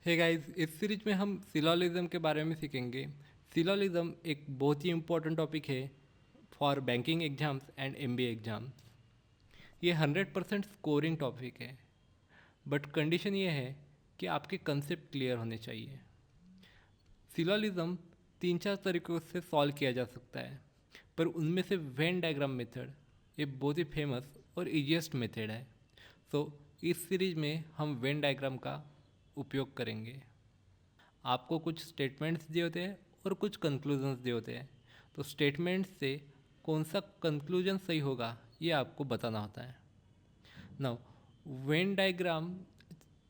Hey guys, इस series में हम सिलोलिज्म के बारे में सीखेंगे। सिलोलिज्म एक बहुत ही इम्पोर्टेंट टॉपिक है for banking exams and MBA exams. ये 100% स्कोरिंग टॉपिक है, बट कंडीशन ये है कि आपके कंसेप्ट क्लियर होने चाहिए। सिलोलिज्म 3-4 तरीक़ों से सॉल्व किया जा सकता है, पर उनमें से वेन डायग्राम मेथड ये बहुत ही फेमस और ईजीएस्ट मेथड है। सो इस सीरीज में हम वेन डायग्राम का उपयोग करेंगे। आपको कुछ स्टेटमेंट्स दिए होते हैं और कुछ कंक्लूजन्स दिए होते हैं। तो स्टेटमेंट्स से कौन सा कंक्लूजन सही होगा ये आपको बताना होता है। नाउ वेन डायग्राम,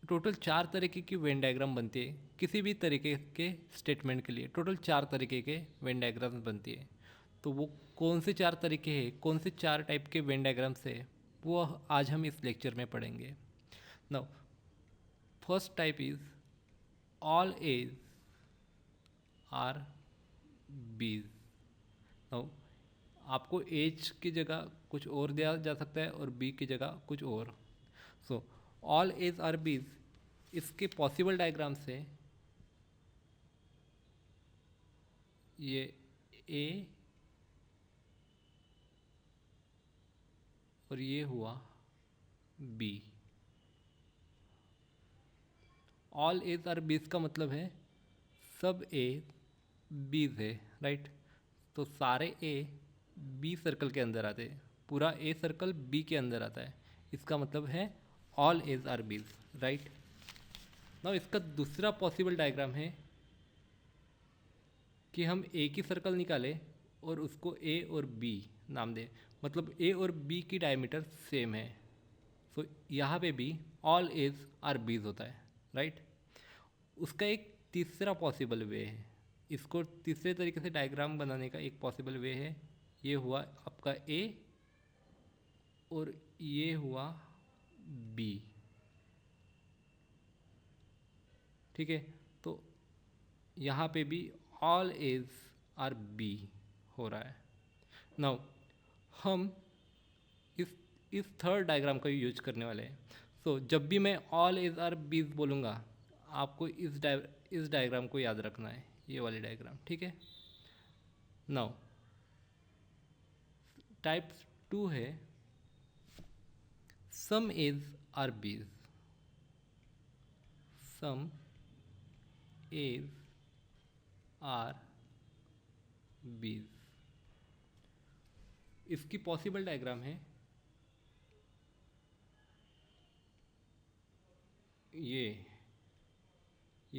टोटल 4 तरीके की वेन डायग्राम बनती है। किसी भी तरीके के स्टेटमेंट के लिए टोटल 4 तरीके के वेन डायग्राम बनती है। तो वो कौन से 4 तरीके हैं, कौन से 4 टाइप के वेन डायग्राम्स है, वो आज हम इस लेक्चर में पढ़ेंगे। Now first type is all as are B's. Now आपको एज की जगह कुछ और दिया जा सकता है और बी की जगह कुछ और। सो ऑल एज आर बीज, इसके पॉसिबल डायग्राम से ये ए और ये हुआ बी। ऑल एज आर बीज का मतलब है सब ए बीज है, राइट। तो सारे ए बी सर्कल के अंदर आते हैं, पूरा ए सर्कल बी के अंदर आता है। इसका मतलब है all as are B's, right. Now इसका दूसरा पॉसिबल डायग्राम है कि हम ए की सर्कल निकालें और उसको ए और बी नाम दें, मतलब ए और बी की डायमीटर सेम है। सो यहाँ पे भी ऑल एज आर बीज होता है, राइट। उसका एक तीसरा पॉसिबल वे है, इसको तीसरे तरीके से डायग्राम बनाने का एक पॉसिबल वे है। ये हुआ आपका ए और ये हुआ बी, ठीक है। तो यहाँ पे भी ऑल एज आर बी हो रहा है। नाउ हम इस इस थर्ड डायग्राम का यूज करने वाले हैं। सो जब भी मैं ऑल एज आर बीज बोलूँगा, आपको इस डायग्राम को याद रखना है, ये वाली डायग्राम, ठीक है। नाउ टाइप 2 है सम as are Bs. Some as are बीज, इसकी पॉसिबल डायग्राम है ये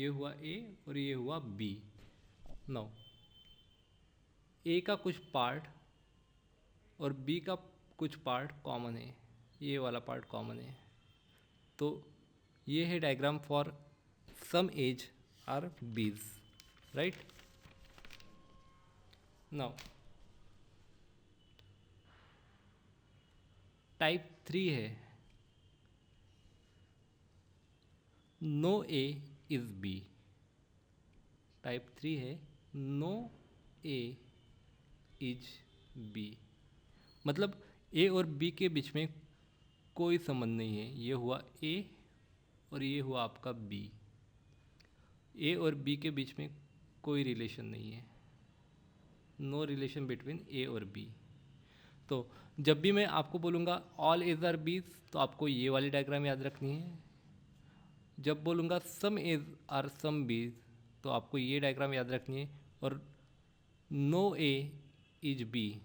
हुआ ए और ये हुआ बी। नाउ ए का कुछ पार्ट और बी का कुछ पार्ट कॉमन है, ये वाला पार्ट कॉमन है। तो ये है diagram for some as are B's, right. Now type 3 है no A is B. Type 3 है नो ए इज बी, मतलब ए और बी के बीच में कोई संबंध नहीं है। ये हुआ ए और ये हुआ आपका बी। ए और बी के बीच में कोई रिलेशन नहीं है, नो रिलेशन बिटवीन ए और बी। तो जब भी मैं आपको बोलूँगा ऑल एज आर बीज, तो आपको ये वाली डायग्राम याद रखनी है। जब बोलूँगा सम एज आर सम बीज, तो आपको ये डायग्राम याद रखनी है। और नो ए इज बी,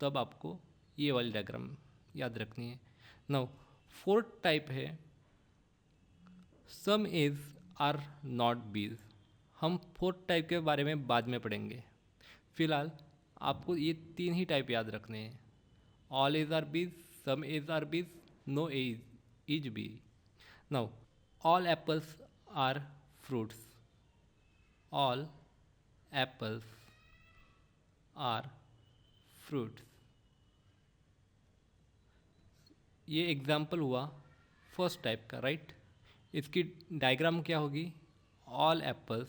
तब आपको ये वाली डायग्राम याद रखनी है। नाउ फोर्थ टाइप है सम एज आर नॉट बीज। हम फोर्थ टाइप के बारे में बाद में पढ़ेंगे। फिलहाल आपको ये 3 ही टाइप याद रखने हैं, all as are Bs, some as are Bs, no As is B. Now all apples are fruits. All apples are fruits, ये एग्जाम्पल हुआ फर्स्ट टाइप का, राइट। इसकी डायग्राम क्या होगी, ऑल एप्पल्स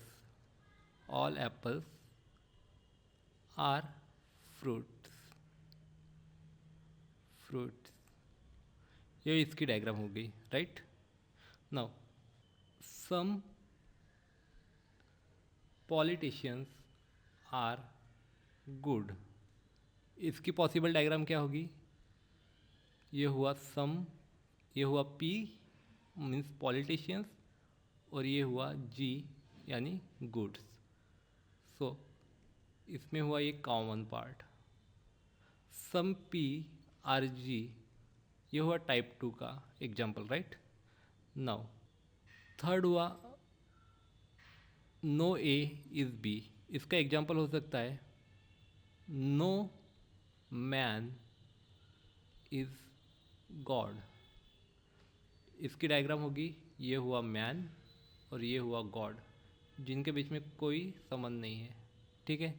आर फ्रूट्स, ये इसकी डायग्राम हो गई, right. Now some politicians are good. इसकी पॉसिबल डायग्राम क्या होगी? ये हुआ सम, ये हुआ पी मीन्स पॉलिटिशियंस, और ये हुआ जी यानी गुड्स। सो इसमें हुआ ये common part. Some P R G, ये हुआ टाइप 2 का एग्जाम्पल, राइट। नाउ थर्ड हुआ नो ए इज़ बी। इसका एग्जाम्पल हो सकता है नो मैन इज़ गॉड। इसकी डायग्राम होगी ये हुआ मैन और ये हुआ गॉड, जिनके बीच में कोई संबंध नहीं है, ठीक है।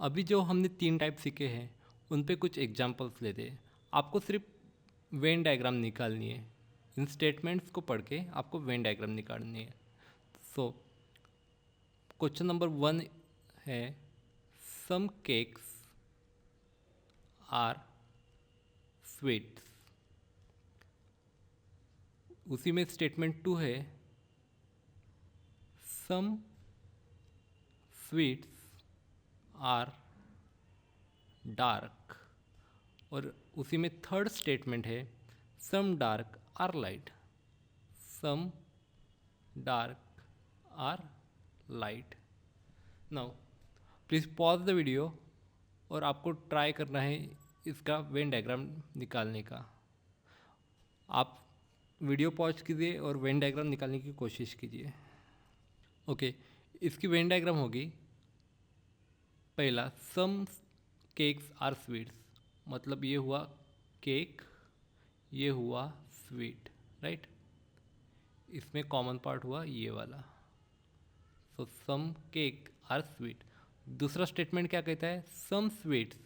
अभी जो हमने 3 टाइप सीखे हैं उन पे कुछ एग्जांपल्स लेते हैं। आपको सिर्फ वेन डायग्राम निकालनी है। इन स्टेटमेंट्स को पढ़ के आपको वेन डायग्राम निकालनी है। सो क्वेश्चन नंबर 1 है सम केक्स आर स्वीट्स। उसी में स्टेटमेंट 2 है सम स्वीट्स आर डार्क, और उसी में थर्ड स्टेटमेंट है some dark are light. Some dark are light. Now please pause the video और आपको ट्राई करना है इसका वेन डायग्राम निकालने का। आप वीडियो पॉज कीजिए और वेन डायग्राम निकालने की कोशिश कीजिए। ओके, इसकी वेन डायग्राम होगी पहला सम केक्स आर स्वीट्स, मतलब ये हुआ केक, ये हुआ स्वीट, राइट। इसमें कॉमन पार्ट हुआ ये वाला। So some cake are sweet. दूसरा स्टेटमेंट क्या कहता है? Some sweets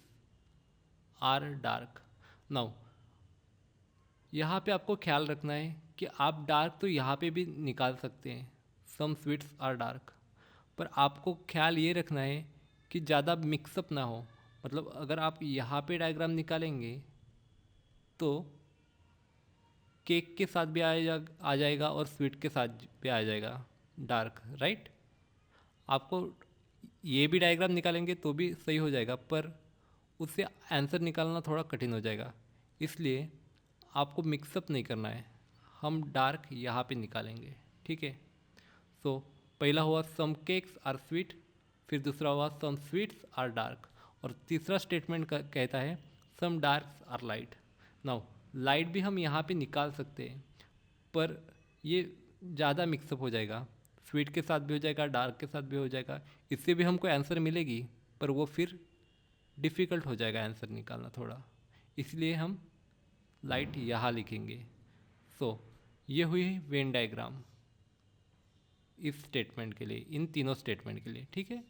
are dark. Now यहाँ पे आपको ख्याल रखना है कि आप डार्क तो यहाँ पे भी निकाल सकते हैं, सम स्वीट्स आर डार्क, पर आपको ख्याल ये रखना है कि ज़्यादा मिक्सअप ना हो। मतलब अगर आप यहाँ पे डायग्राम निकालेंगे तो केक के साथ भी आ जाएगा और स्वीट के साथ भी आ जाएगा डार्क, राइट। आपको ये भी डायग्राम निकालेंगे तो भी सही हो जाएगा, पर उससे आंसर निकालना थोड़ा कठिन हो जाएगा। इसलिए आपको मिक्सअप नहीं करना है, हम डार्क यहाँ पे निकालेंगे, ठीक है। सो पहला हुआ सम केक्स आर स्वीट, फिर दूसरा हुआ सम स्वीट्स आर डार्क, और तीसरा स्टेटमेंट कहता है सम डार्क्स आर लाइट। नाउ लाइट भी हम यहाँ पे निकाल सकते हैं, पर ये ज़्यादा मिक्सअप हो जाएगा, स्वीट के साथ भी हो जाएगा, डार्क के साथ भी हो जाएगा। इससे भी हमको आंसर मिलेगी, पर वो फिर डिफ़िकल्ट हो जाएगा आंसर निकालना थोड़ा, इसलिए हम लाइट यहाँ लिखेंगे। सो ये हुई वेन डायग्राम इस स्टेटमेंट के लिए, इन तीनों स्टेटमेंट के लिए, ठीक है।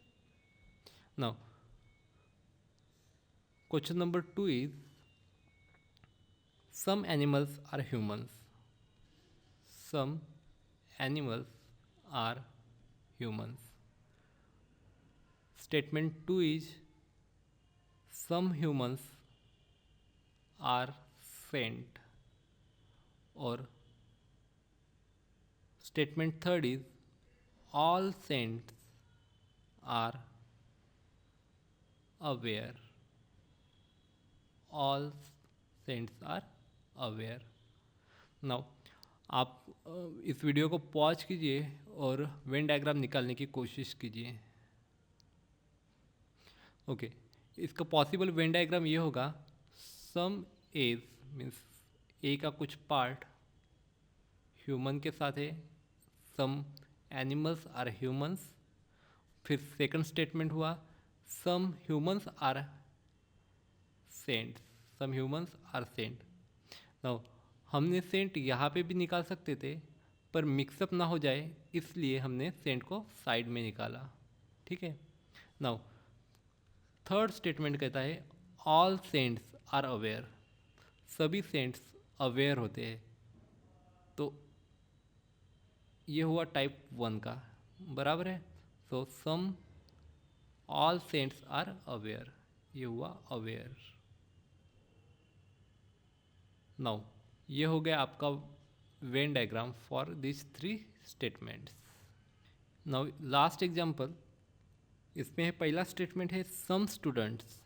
Now question number 2 is some animals are humans. Some animals are humans. Statement 2 is some humans are saint, or statement 3rd is all saints are aware. All saints are aware. Now आप इस video को pause कीजिए और Venn diagram निकालने की कोशिश कीजिए। Okay, इसका पॉसिबल वेन डायग्राम ये होगा सम एज मीन्स ए का कुछ पार्ट ह्यूमन के साथ है, सम एनिमल्स आर ह्यूमंस। फिर सेकंड स्टेटमेंट हुआ some humans are saint, some humans are saint. Now हमने सेंट यहाँ पे भी निकाल सकते थे, पर मिक्सअप ना हो जाए इसलिए हमने सेंट को साइड में निकाला, ठीक है। नाउ थर्ड स्टेटमेंट कहता है ऑल सेंट्स आर अवेयर। सभी सेंट्स अवेयर होते हैं, तो ये हुआ टाइप 1 का, बराबर है। So some all saints are aware, ये हुआ अवेयर। नाउ ये हो गया आपका Venn diagram for this 3 statements. Now last example, इसमें है पहला स्टेटमेंट है some students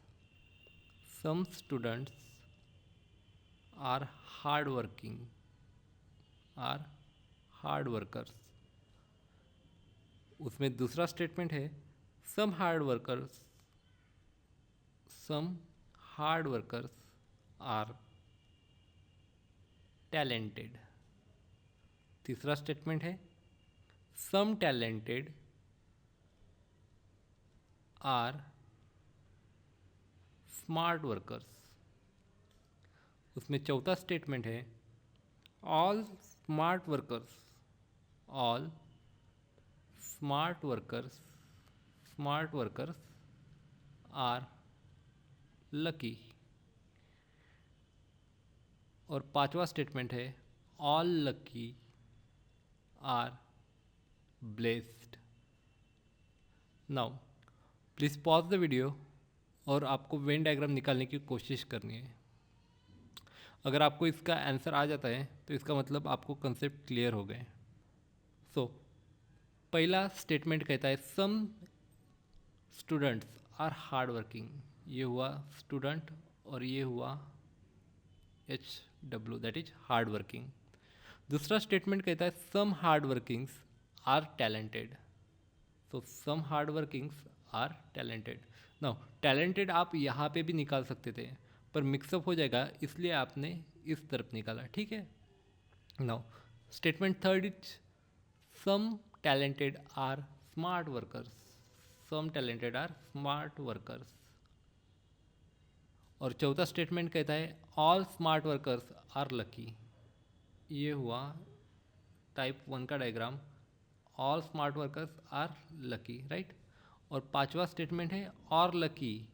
are hard workers. उसमें दूसरा स्टेटमेंट है some hard workers are talented. तीसरा स्टेटमेंट है some talented are smart workers. उसमें चौथा स्टेटमेंट है all smart workers are lucky. और पांचवा स्टेटमेंट है all lucky are blessed. Now please pause the video और आपको वेन डायग्राम निकालने की कोशिश करनी है। अगर आपको इसका आंसर आ जाता है तो इसका मतलब आपको कंसेप्ट क्लियर हो गए। सो पहला स्टेटमेंट कहता है some students are hard working, ये हुआ स्टूडेंट और ये हुआ HW, that is hard working. दूसरा स्टेटमेंट कहता है some hard workings are talented, तो some hard workings are talented. Now talented आप यहाँ पे भी निकाल सकते थे पर मिक्सअप हो जाएगा, इसलिए आपने इस तरफ निकाला, ठीक है। Now statement third is some talented are smart workers. और चौथा स्टेटमेंट कहता है all smart workers are lucky, ये हुआ टाइप 1 का diagram, all smart workers are lucky, right. और पांचवा स्टेटमेंट है all lucky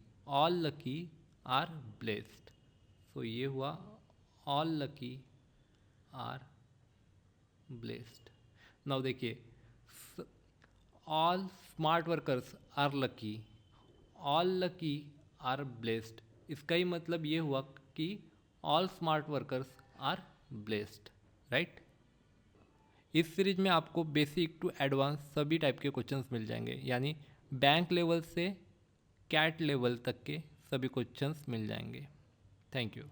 are blessed, so ये हुआ all lucky are blessed. Now देखिए all smart workers are lucky, all lucky are blessed, इसका ही मतलब ये हुआ कि all smart workers are blessed, right. इस सीरीज में आपको बेसिक टू एडवांस सभी टाइप के क्वेश्चंस मिल जाएंगे, यानी बैंक लेवल से कैट लेवल तक के सभी क्वेश्चंस मिल जाएंगे। Thank you.